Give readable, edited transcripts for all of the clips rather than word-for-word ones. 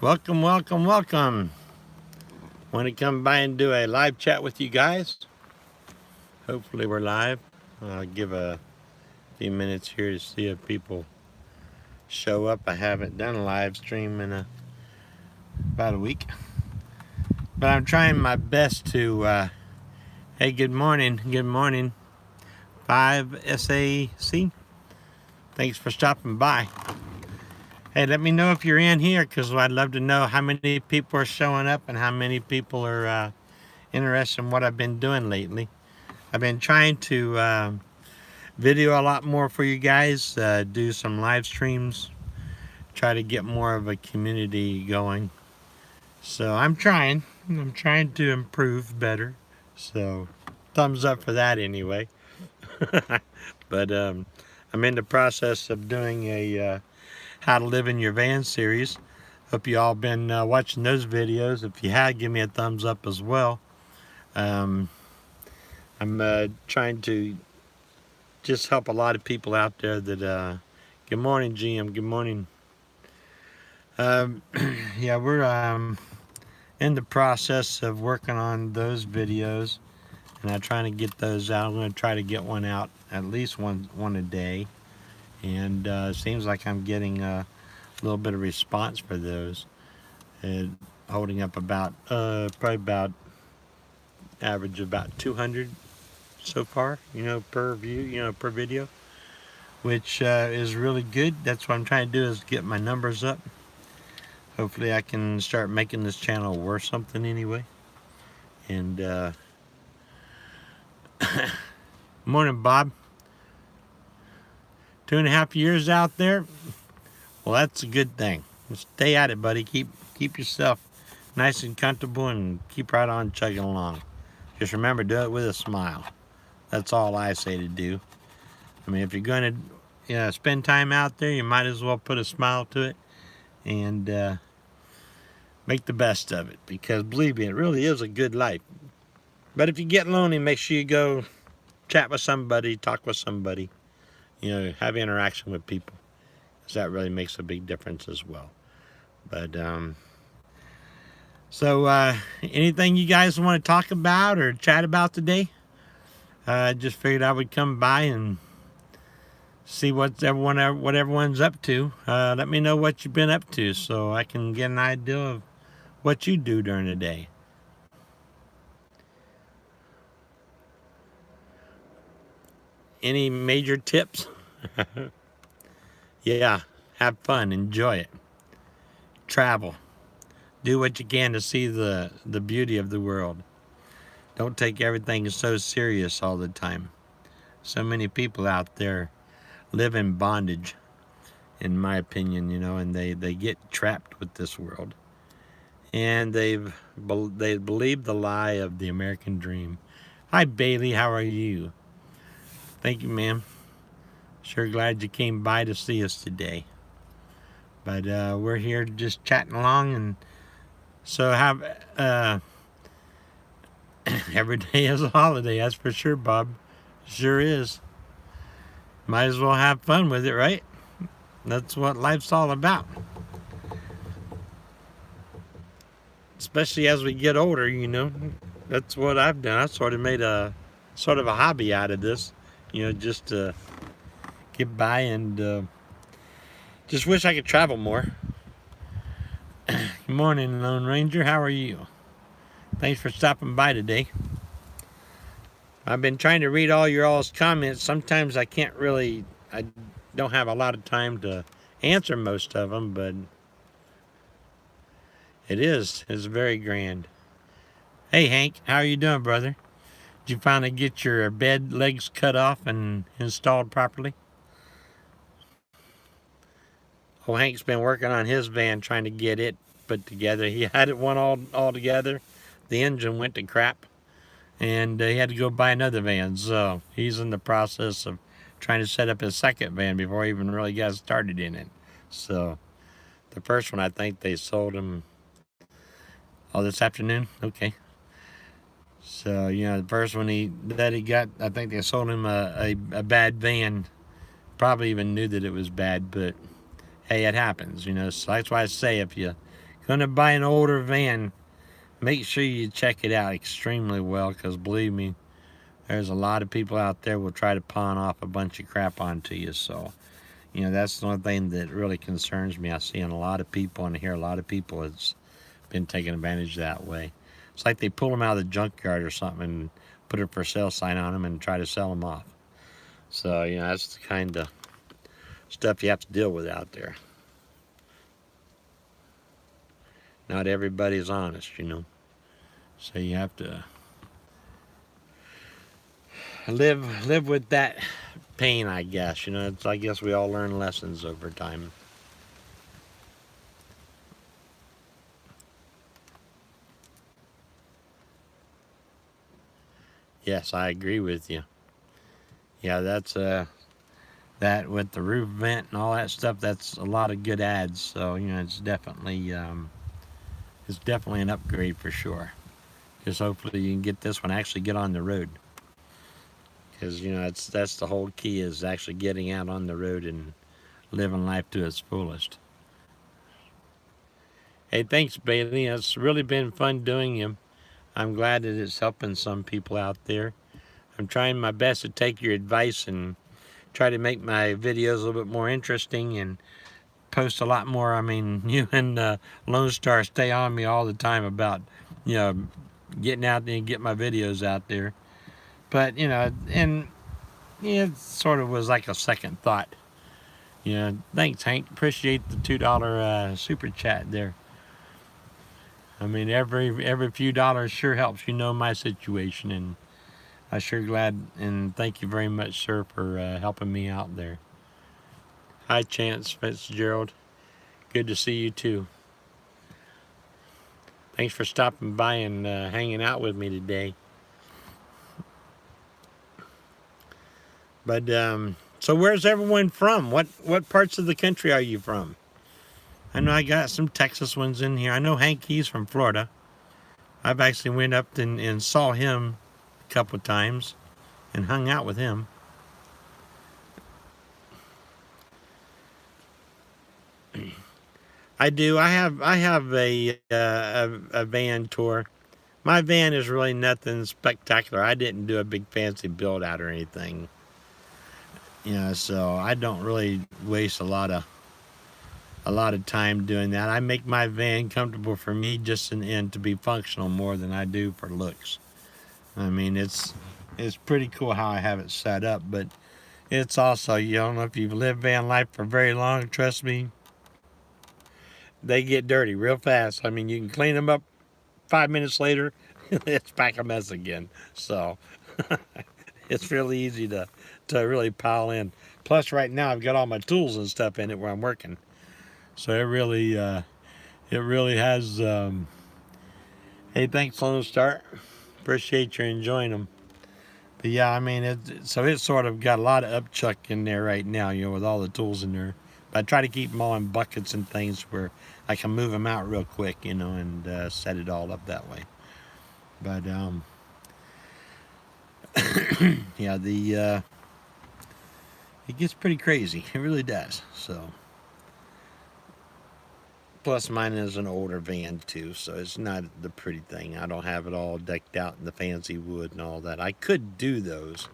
Welcome, welcome, welcome. Want to come by and do a live chat with you guys? Hopefully we're live. I'll give a few minutes here to see if people show up. I haven't done a live stream in about a week. But I'm trying my best to, hey, good morning, 5SAC. Thanks for stopping by. Hey, let me know if you're in here, because I'd love to know how many people are showing up and how many people are interested in what I've been doing lately. I've been trying to video a lot more for you guys, do some live streams, try to get more of a community going. So I'm trying to improve better. So thumbs up for that anyway. But I'm in the process of doing a How to Live in Your Van series. Hope you all been watching those videos. If you have, give me a thumbs up as well. I'm trying to just help a lot of people out there that, good morning, GM, good morning. Yeah, we're in the process of working on those videos, and I'm trying to get those out. I'm going to try to get one out, at least one a day, and it seems like I'm getting a little bit of response for those. Holding up about probably about average about 200 so far, per view, per video, which is really good. That's what I'm trying to do, is get my numbers up. Hopefully I can start making this channel worth something anyway. And morning, Bob. 2.5 years out there. Well, that's a good thing. Stay at it, buddy. Keep yourself nice and comfortable and keep right on chugging along. Just remember, do it with a smile. That's all I say to do. I mean, if you're going to spend time out there, you might as well put a smile to it and make the best of it, because believe me, it really is a good life. But if you get lonely, make sure you go chat with somebody, talk with somebody, have interaction with people, because that really makes a big difference as well. But so anything you guys want to talk about or chat about today? I just figured I would come by and see what everyone's up to. Let me know what you've been up to so I can get an idea of what you do during the day. Any major tips? Yeah, have fun, enjoy it, travel, do what you can to see the beauty of the world. Don't take everything so serious all the time. So many people out there live in bondage, in my opinion, and they get trapped with this world. And they believe the lie of the American dream. Hi, Bailey, how are you? Thank you, ma'am. Sure glad you came by to see us today. But we're here just chatting along, and so every day is a holiday, that's for sure, Bob. Sure is. Might as well have fun with it, right? That's what life's all about. Especially as we get older, That's what I've done. I sort of made a hobby out of this, just to get by, and just wish I could travel more. Good morning, Lone Ranger. How are you? Thanks for stopping by today. I've been trying to read all your all's comments. Sometimes I don't have a lot of time to answer most of them, but it's very grand. Hey, Hank, how are you doing, brother? Did you finally get your bed legs cut off and installed properly? Oh, Hank's been working on his van, trying to get it put together. He had it one all together. The engine went to crap, and he had to go buy another van. So he's in the process of trying to set up his second van before he even really got started in it. So the first one, I think they sold him this afternoon. Okay. So the first one he got, I think they sold him a bad van probably even knew that it was bad, but hey, it happens, you know. So that's why I say if you're gonna buy an older van, make sure you check it out extremely well, because believe me, there's a lot of people out there will try to pawn off a bunch of crap onto you. So, you know, that's the one thing that really concerns me. I see in a lot of people and hear a lot of people it's been taken advantage that way. It's like they pull them out of the junkyard or something and put a for sale sign on them and try to sell them off. So, you know, that's the kind of stuff you have to deal with out there. Not everybody's honest, you know. So you have to live with that pain, I guess. You know, it's, I guess we all learn lessons over time. Yes, I agree with you. Yeah, that's that with the roof vent and all that stuff. That's a lot of good ads. So you know, it's definitely an upgrade for sure. Because hopefully you can get this one actually get on the road. Because you know that's the whole key is actually getting out on the road and living life to its fullest. Hey, thanks, Bailey. It's really been fun doing them. I'm glad that it's helping some people out there. I'm trying my best to take your advice and try to make my videos a little bit more interesting and post a lot more. I mean, you and Lone Star stay on me all the time about, you know, getting out there and get my videos out there. But, you know, and yeah, it sort of was like a second thought. You know, thanks, Hank. Appreciate the $2 super chat there. I mean, every few dollars sure helps. You know my situation, and I'm sure glad and thank you very much, sir, for helping me out there. Hi, Chance Fitzgerald. Good to see you too. Thanks for stopping by and hanging out with me today. But so, where's everyone from? What parts of the country are you from? I know I got some Texas ones in here. I know Hank, he's from Florida. I've actually went up and saw him a couple of times and hung out with him. I do. I have a van tour. My van is really nothing spectacular. I didn't do a big fancy build out or anything. You know, so I don't really waste a lot of time doing that. I make my van comfortable for me just and to be functional more than I do for looks. I mean, it's pretty cool how I have it set up, but it's also, you don't know if you've lived van life for very long, trust me, they get dirty real fast. I mean, you can clean them up 5 minutes later, it's back a mess again. So it's really easy to really pile in. Plus, right now I've got all my tools and stuff in it where I'm working, so it really has. Hey, thanks, Lone Star. Appreciate you enjoying them. But yeah, I mean, it's sort of got a lot of upchuck in there right now, you know, with all the tools in there. But I try to keep them all in buckets and things where I can move them out real quick, you know, and set it all up that way. But yeah, the it gets pretty crazy. It really does. So plus mine is an older van too, so it's not the pretty thing. I don't have it all decked out in the fancy wood and all that. I could do those,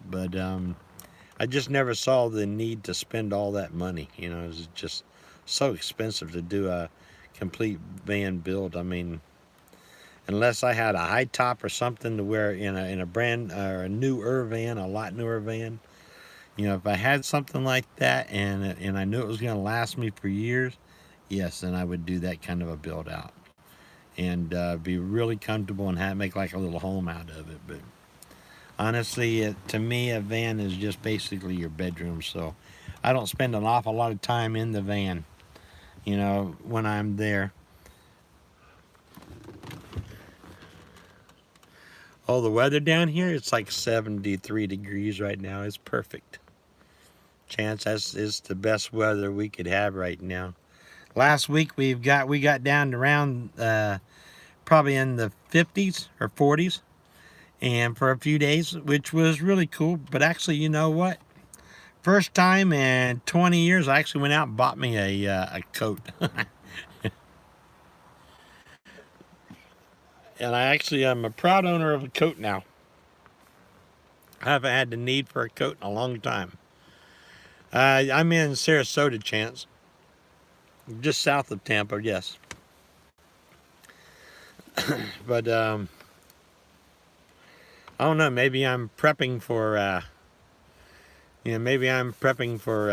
but I just never saw the need to spend all that money. You know, it's just so expensive to do a complete van build. I mean, unless I had a high top or something to where in a brand or a newer van, a lot newer van. You know, if I had something like that and I knew it was going to last me for years, yes, then I would do that kind of a build out and be really comfortable and make like a little home out of it. But honestly, to me, a van is just basically your bedroom. So I don't spend an awful lot of time in the van, you know, when I'm there. Oh, the weather down here, it's like 73 degrees right now. It's perfect. Chance, that's is the best weather we could have right now. Last week we got down to around probably in the 50s or 40s, and for a few days, which was really cool. But actually, you know what? First time in 20 years, I actually went out and bought me a coat. And I actually am a proud owner of a coat now. I haven't had the need for a coat in a long time. I'm in Sarasota, Chance, just south of Tampa, yes. But I don't know. Maybe I'm prepping for, maybe I'm prepping for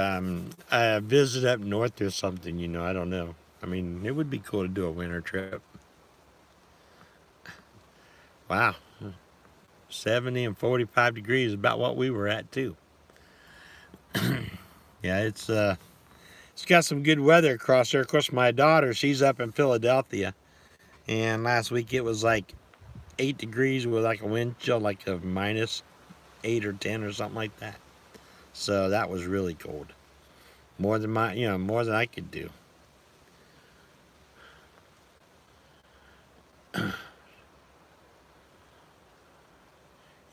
a visit up north or something. I don't know. I mean, it would be cool to do a winter trip. Wow, 70 and 45 degrees, about what we were at too. Yeah, it's got some good weather across there. Of course, my daughter, she's up in Philadelphia, and last week it was like 8 degrees with like a wind chill, like a -8 or 10 or something like that. So that was really cold. More than more than I could do.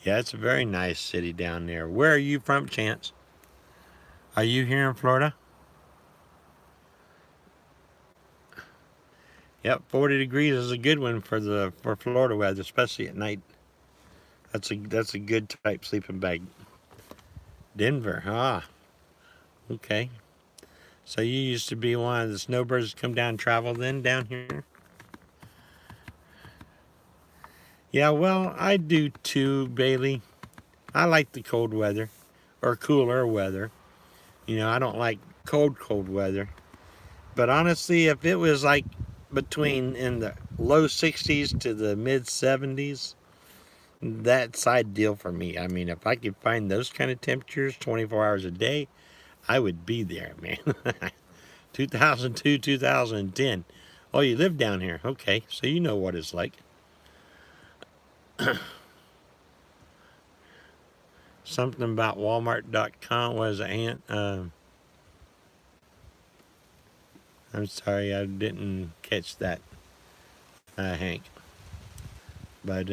Yeah, it's a very nice city down there. Where are you from, Chance? Are you here in Florida? Yep, 40 degrees is a good one for Florida weather, especially at night. That's a good type sleeping bag. Denver, okay. So you used to be one of the snowbirds that come down and travel then down here? Yeah, well, I do too, Bailey. I like the cold weather or cooler weather. I don't like cold weather. But honestly, if it was like between in the low 60s to the mid 70s, that's ideal for me. I mean, if I could find those kind of temperatures 24 hours a day, I would be there, man. 2002, 2010. Oh, you live down here. Okay, so you know what it's like. Something about Walmart.com was I'm sorry, I didn't catch that, Hank. But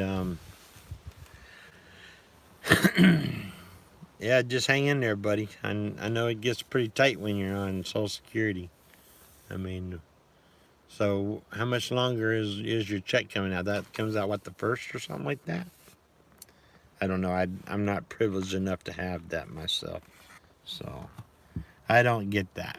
yeah, just hang in there, buddy. I know it gets pretty tight when you're on Social Security. I mean, so how much longer is your check coming out? That comes out what, the first or something like that? I don't know. I'm not privileged enough to have that myself, so I don't get that.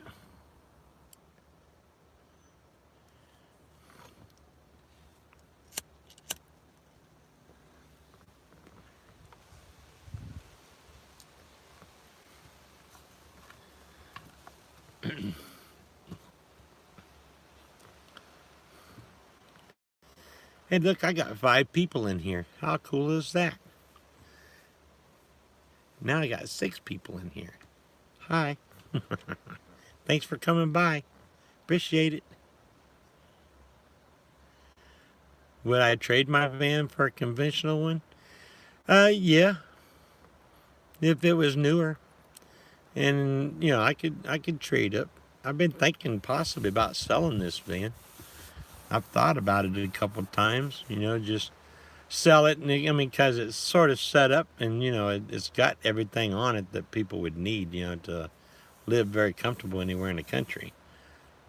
Hey, look, I got 5 people in here. How cool is that? Now I got 6 people in here. Hi. Thanks for coming by. Appreciate it. Would I trade my van for a conventional one? Yeah, if it was newer, and I could trade up. I've been thinking possibly about selling this van. I've thought about it a couple of times. Just sell it, and I mean, because it's sort of set up, and it's got everything on it that people would need, to live very comfortable anywhere in the country.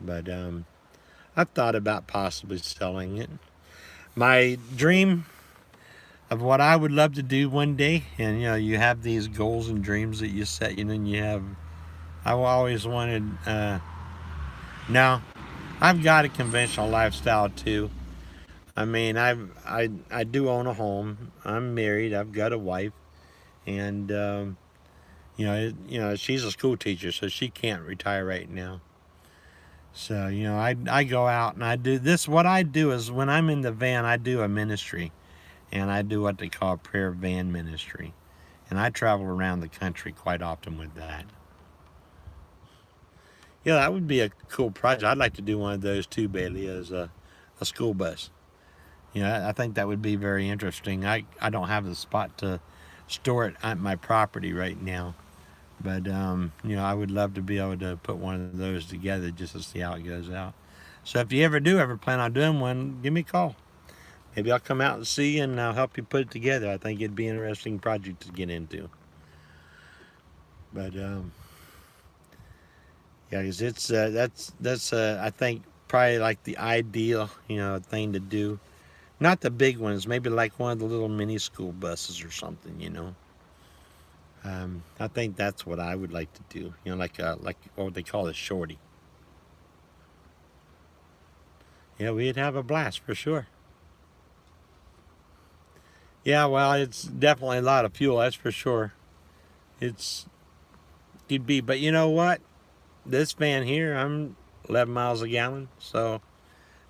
But I've thought about possibly selling it. My dream of what I would love to do one day, and you have these goals and dreams that you set, and I've always wanted, now, I've got a conventional lifestyle too. I mean, I do own a home. I'm married. I've got a wife, and she's a school teacher, so she can't retire right now. So I go out and I do this. What I do is when I'm in the van, I do a ministry, and I do what they call prayer van ministry, and I travel around the country quite often with that. Yeah, that would be a cool project. I'd like to do one of those too, Bailey, as a school bus. I think that would be very interesting. I don't have the spot to store it at my property right now, but I would love to be able to put one of those together just to see how it goes out. So if you ever plan on doing one, give me a call. Maybe I'll come out and see you, and I'll help you put it together. I think it'd be an interesting project to get into. But yeah, 'cause it's that's I think probably like the ideal thing to do. Not the big ones, maybe like one of the little mini school buses or something. I think that's what I would like to do. Like what they call a shorty. Yeah, we'd have a blast for sure. Yeah, well, it's definitely a lot of fuel, that's for sure. It's could be, but you know what? This van here, I'm 11 miles a gallon, so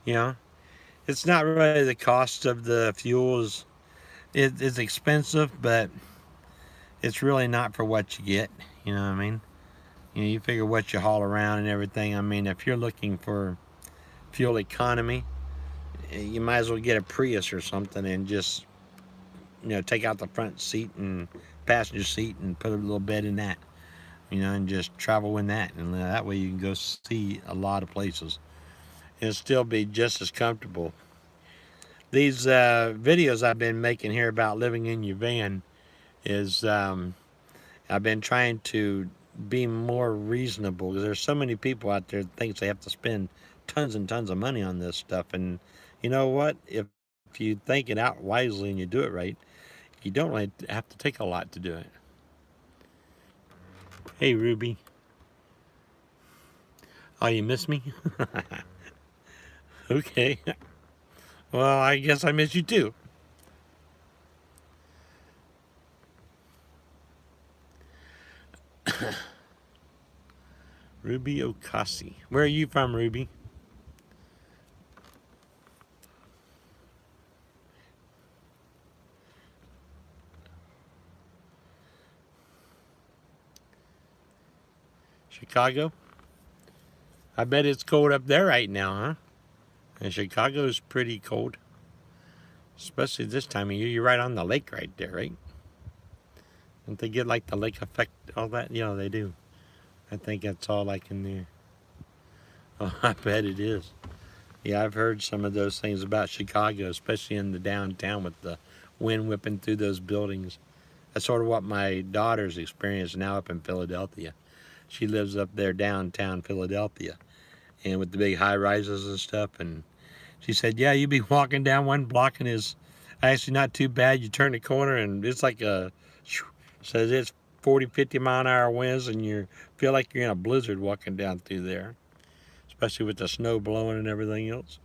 you know, it's not really the cost of the fuels. It's expensive, but it's really not for what you get. You know what I mean? You figure what you haul around and everything. I mean, if you're looking for fuel economy, you might as well get a Prius or something and just take out the front seat and passenger seat and put a little bed in that. And just travel in that, and that way you can go see a lot of places and still be just as comfortable. These videos I've been making here about living in your van is I've been trying to be more reasonable because there's so many people out there that thinks they have to spend tons and tons of money on this stuff. And you know what? If you think it out wisely and you do it right, you don't really have to take a lot to do it. Hey, Ruby. Oh, you miss me? Okay. Well, I guess I miss you too. Ruby Okasi. Where are you from, Ruby? Chicago? I bet it's cold up there right now, huh? And Chicago's pretty cold. Especially this time of year. You're right on the lake right there, right? Don't they get like the lake effect, all that? They do. I think that's all like in there. Oh, I bet it is. Yeah, I've heard some of those things about Chicago, especially in the downtown with the wind whipping through those buildings. That's sort of what my daughter's experienced now up in Philadelphia. She lives up there downtown Philadelphia, and with the big high rises and stuff. And she said, yeah, you'd be walking down one block and it's actually not too bad. You turn the corner and it's like says it's 40, 50 mile an hour winds, and you feel like you're in a blizzard walking down through there, especially with the snow blowing and everything else.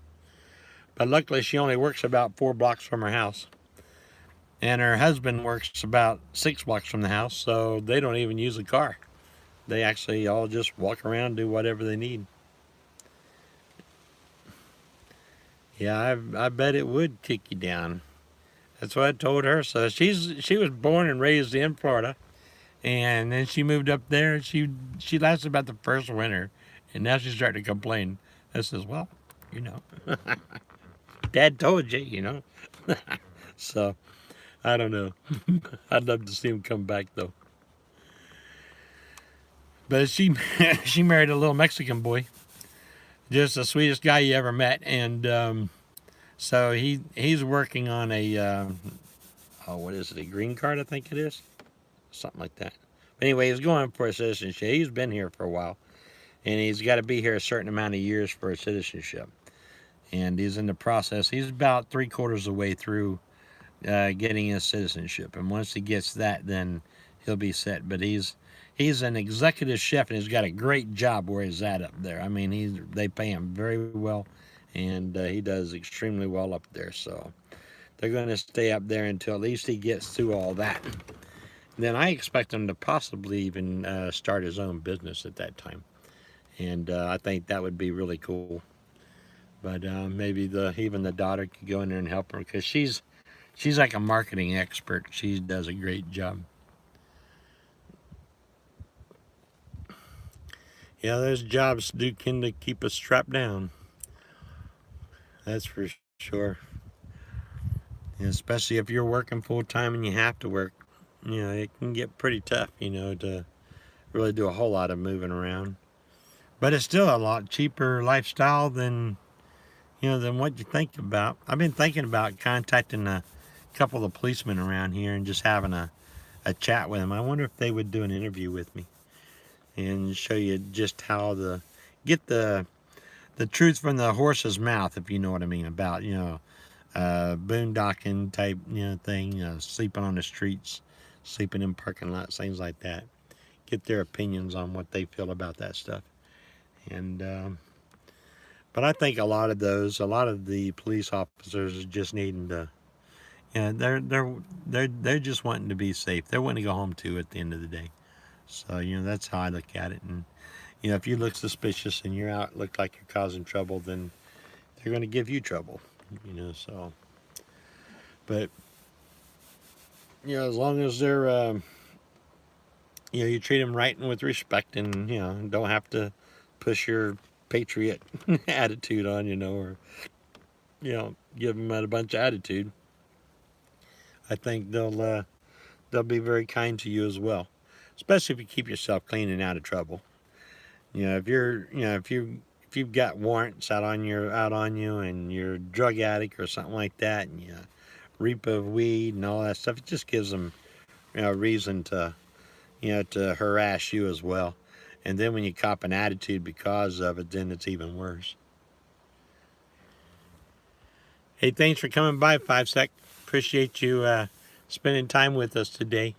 But luckily, she only works about 4 blocks from her house. And her husband works about 6 blocks from the house, so they don't even use a car. They actually all just walk around, do whatever they need. Yeah, I bet it would kick you down. That's what I told her. So she was born and raised in Florida, and then she moved up there. And she lasted about the first winter, and now she's starting to complain. I says, well, you know, Dad told you. So I don't know. I'd love to see him come back though. But she she married a little Mexican boy, just the sweetest guy you ever met, and so he's working on a what is it, a green card, I think it is, something like that. But anyway, he's going for a citizenship. He's been here for a while, and he's got to be here a certain amount of years for a citizenship. And he's in the process. He's about 3/4 of the way through getting his citizenship, and once he gets that, then he'll be set. But he's an executive chef, and he's got a great job where he's at up there. I mean, they pay him very well, and he does extremely well up there. So they're going to stay up there until at least he gets through all that. Then I expect him to possibly even start his own business at that time, and I think that would be really cool. But maybe even the daughter could go in there and help her, because she's like a marketing expert. She does a great job. Yeah, those jobs do tend to keep us strapped down. That's for sure. And especially if you're working full time and you have to work, it can get pretty tough, to really do a whole lot of moving around. But it's still a lot cheaper lifestyle than what you think about. I've been thinking about contacting a couple of policemen around here and just having a a chat with them. I wonder if they would do an interview with me and show you just how to get the truth from the horse's mouth, if you know what I mean, about, boondocking type, thing, sleeping on the streets, sleeping in parking lots, things like that. Get their opinions on what they feel about that stuff. And but I think a lot of the police officers are just needing to, they're just wanting to be safe. They're wanting to go home too at the end of the day. So that's how I look at it. And if you look suspicious and you're out, look like you're causing trouble, then they're going to give you trouble. So. But as long as they're, you treat them right and with respect, and don't have to push your patriot attitude on, or give them a bunch of attitude. I think they'll be very kind to you as well, especially if you keep yourself clean and out of trouble. If you're, if you've got warrants out on you, and you're a drug addict or something like that, and you reap of weed and all that stuff, it just gives them, a reason to, to harass you as well. And then when you cop an attitude because of it, then it's even worse. Hey, thanks for coming by, 5 Sec. Appreciate you spending time with us today.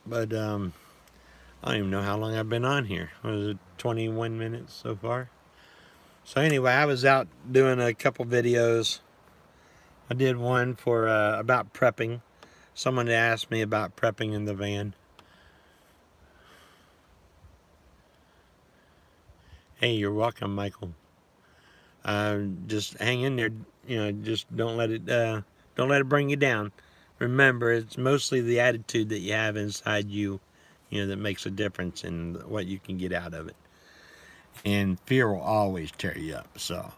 But I don't even know how long I've been on here. Was it 21 minutes so far? So anyway, I was out doing a couple videos. I did one for about prepping. Someone asked me about prepping in the van. Hey, you're welcome, Michael. Just hang in there. Just don't let it bring you down. Remember, it's mostly the attitude that you have inside you, that makes a difference in what you can get out of it. And fear will always tear you up. So,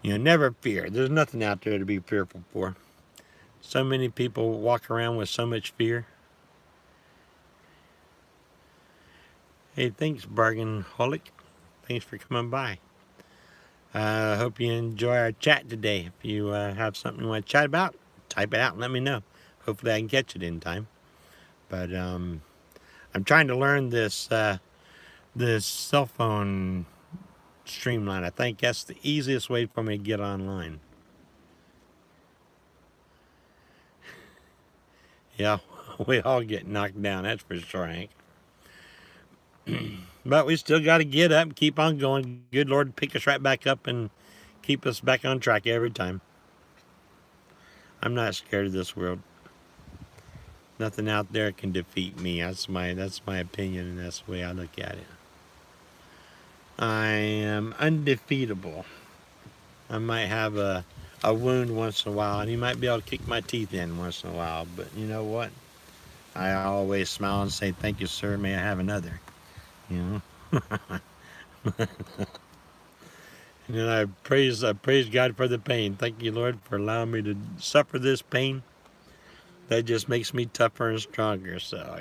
never fear. There's nothing out there to be fearful for. So many people walk around with so much fear. Hey, thanks, Bargain Holic. Thanks for coming by. I hope you enjoy our chat today. If you have something you want to chat about, type it out and let me know. Hopefully I can catch it in time. But I'm trying to learn this cell phone streamline. I think that's the easiest way for me to get online. Yeah, we all get knocked down, that's for sure, Hank. But we still got to get up and keep on going. Good Lord, pick us right back up and keep us back on track every time. I'm not scared of this world. Nothing out there can defeat me. That's my opinion, and that's the way I look at it. I am undefeatable. I might have a wound once in a while, and he might be able to kick my teeth in once in a while, but you know what? I always smile and say, thank you, sir, may I have another? And then I praise God for the pain. Thank you, Lord, for allowing me to suffer this pain. That just makes me tougher and stronger. So,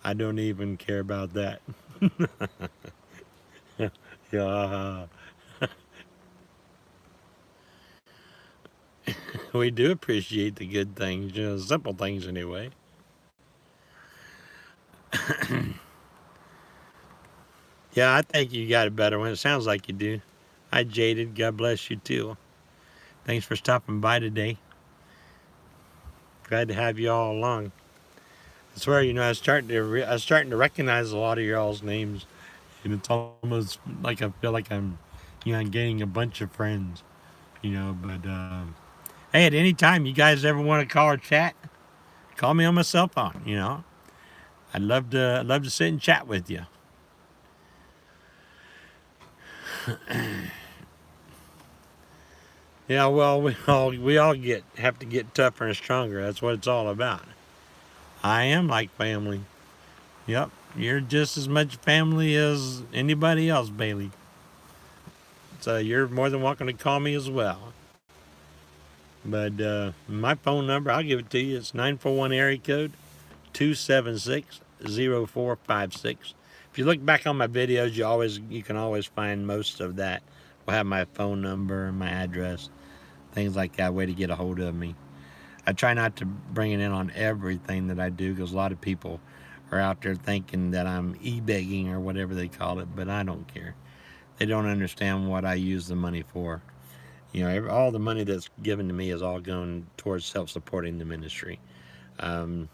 I don't even care about that. Yeah. We do appreciate the good things, simple things anyway. Yeah, I think you got a better one. It sounds like you do. Hi, Jaded. God bless you too. Thanks for stopping by today. Glad to have you all along. I swear, I was starting to recognize a lot of y'all's names, and it's almost like I feel like I'm gaining a bunch of friends, But hey, at any time you guys ever want to call or chat, call me on my cell phone. I'd love to sit and chat with you. Yeah, well, we all have to get tougher and stronger. That's what it's all about. I am like family. Yep, you're just as much family as anybody else, Bailey. So you're more than welcome to call me as well. But my phone number, I'll give it to you. It's 941 area code 276-0456. If you look back on my videos, you can always find most of that. We'll have my phone number and my address. things like that, way to get a hold of me. I try not to bring it in on everything that I do because a lot of people are out there thinking that I'm e-begging or whatever they call it, but I don't care. They don't understand what I use the money for. All the money that's given to me is all going towards self-supporting the ministry. Um,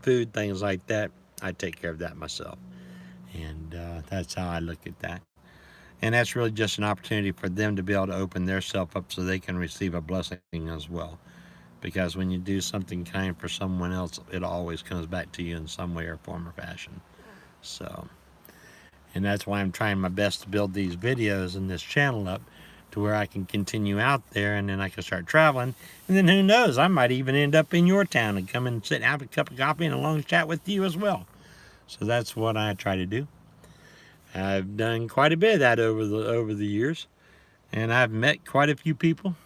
Food, things like that, I take care of that myself. And that's how I look at that. And that's really just an opportunity for them to be able to open their self up so they can receive a blessing as well. Because when you do something kind for someone else, it always comes back to you in some way or form or fashion. So, and that's why I'm trying my best to build these videos and this channel up to where I can continue out there, and then I can start traveling. And then who knows, I might even end up in your town and come and sit and have a cup of coffee and a long chat with you as well. So that's what I try to do. I've done quite a bit of that over the years, and I've met quite a few people.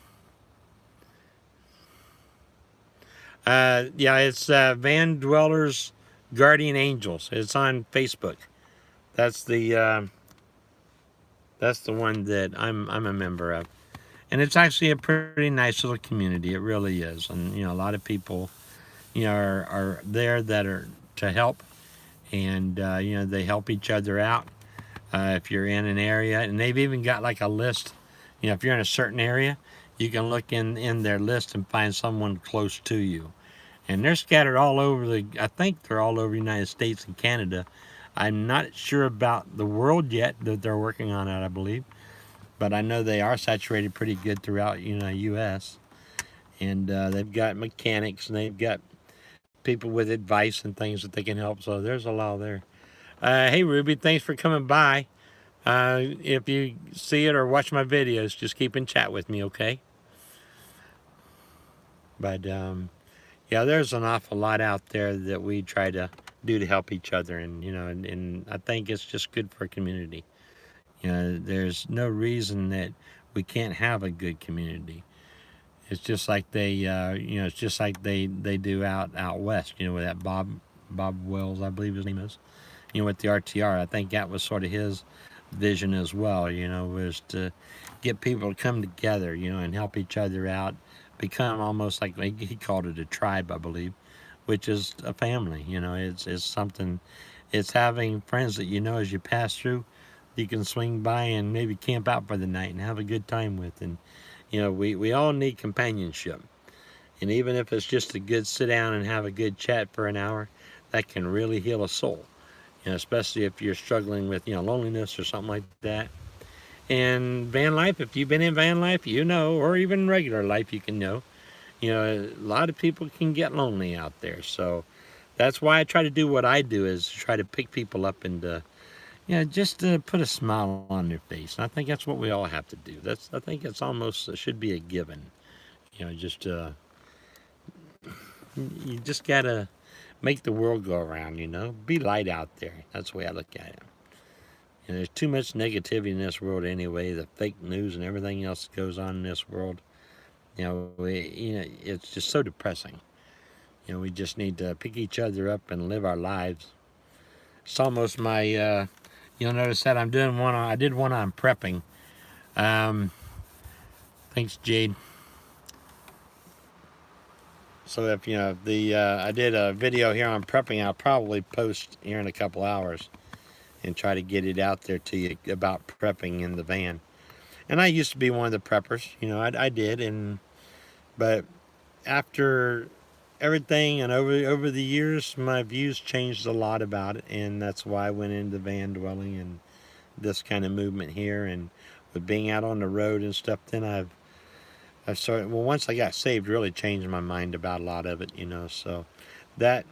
Yeah, it's Van Dwellers Guardian Angels. It's on Facebook. That's the one that I'm a member of, and it's actually a pretty nice little community. It really is, and a lot of people, are there that are to help, and they help each other out. If you're in an area, and they've even got like a list. If you're in a certain area, you can look in their list and find someone close to you. And they're scattered all over I think they're all over the United States and Canada. I'm not sure about the world yet that they're working on it, I believe. But I know they are saturated pretty good throughout, U.S. And they've got mechanics, and they've got people with advice and things that they can help. So there's a lot there. Hey, Ruby, thanks for coming by. If you see it or watch my videos, just keep in chat with me, okay? But yeah, there's an awful lot out there that we try to do to help each other, and I think it's just good for a community. There's no reason that we can't have a good community. It's just like it's just like they do out west. With that Bob Wells, I believe his name is. With the RTR, I think that was sort of his vision as well. Was to get people to come together, and help each other out, become almost like he called it a tribe, I believe, which is a family. It's something. It's having friends that as you pass through, you can swing by and maybe camp out for the night and have a good time with. And we all need companionship, and even if it's just a good sit down and have a good chat for an hour, that can really heal a soul. Especially if you're struggling with loneliness or something like that. And van life, if you've been in van life, or even regular life, you can know. A lot of people can get lonely out there. So that's why I try to do what I do, is try to pick people up and just to put a smile on their face. And I think that's what we all have to do. I think it's almost, it should be a given. Just you just gotta make the world go around. Be light out there. That's the way I look at it. There's too much negativity in this world anyway. The fake news and everything else that goes on in this world. It's just so depressing. We just need to pick each other up and live our lives. It's almost my. You'll notice that I'm doing one. I did one on prepping. Thanks, Jade. So if I did a video here on prepping, I'll probably post here in a couple hours and try to get it out there to you about prepping in the van. And I used to be one of the preppers, I did, but after everything and over the years, my views changed a lot about it, and that's why I went into van dwelling and this kind of movement here, and with being out on the road and stuff. Then I've started. Well, once I got saved, really changed my mind about a lot of it, So that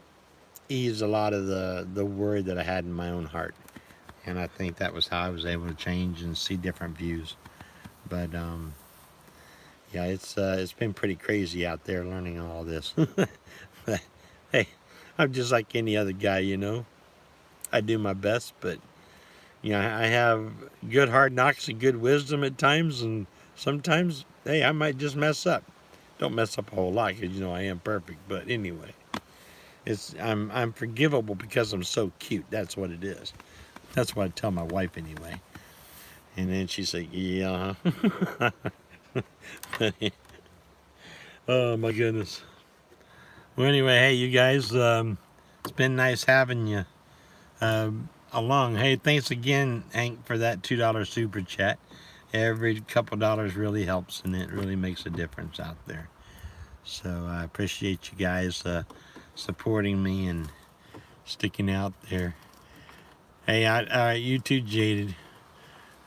eased a lot of the worry that I had in my own heart. And I think that was how I was able to change and see different views. But yeah, it's been pretty crazy out there learning all this. But hey, I'm just like any other guy, I do my best, but I have good hard knocks and good wisdom at times, and sometimes, hey, I might just mess up. Don't mess up a whole lot, because I am perfect. But anyway, I'm forgivable because I'm so cute. That's what it is. That's what I tell my wife anyway. And then she's like, yeah. Oh my goodness. Well, anyway, hey, you guys, it's been nice having you along. Hey, thanks again, Hank, for that $2 super chat. Every couple dollars really helps, and it really makes a difference out there. So I appreciate you guys supporting me and sticking out there. Hey, you too, Jaded.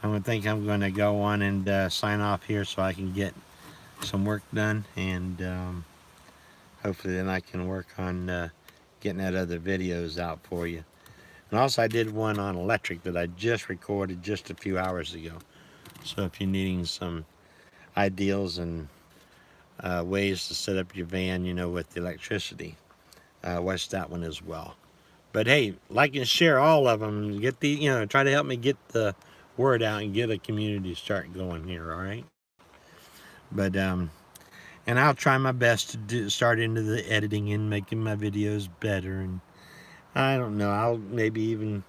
I think I'm going to go on and sign off here so I can get some work done, and hopefully then I can work on getting that other videos out for you. And also I did one on electric that I just recorded just a few hours ago. So if you're needing some ideals and ways to set up your van, with the electricity, watch that one as well. But hey, like and share all of them. Get try to help me get the word out and get a community start going here. All right. But and I'll try my best to start into the editing and making my videos better. And I don't know, I'll maybe even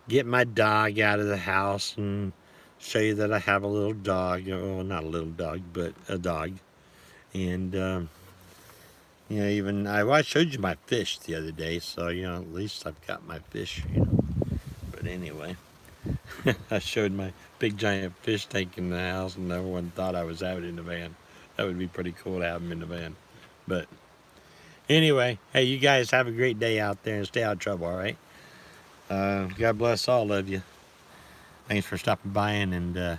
get my dog out of the house and show you that I have a little dog. Well, not a little dog, but a dog. And even I showed you my fish the other day, so at least I've got my fish. But anyway, I showed my big giant fish tank in the house, and everyone thought I was having it in the van. That would be pretty cool to have them in the van. But anyway, hey, you guys have a great day out there and stay out of trouble, all right? God bless all of you. Thanks for stopping by and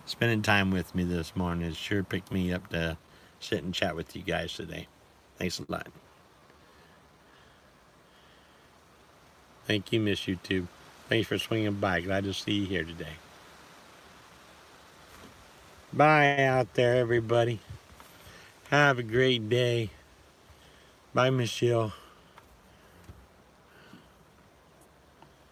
spending time with me this morning. It sure picked me up to sit and chat with you guys today. Thanks a lot. Thank you, Miss YouTube. Thanks for swinging by. Glad to see you here today. Bye out there, everybody. Have a great day. Bye, Michelle.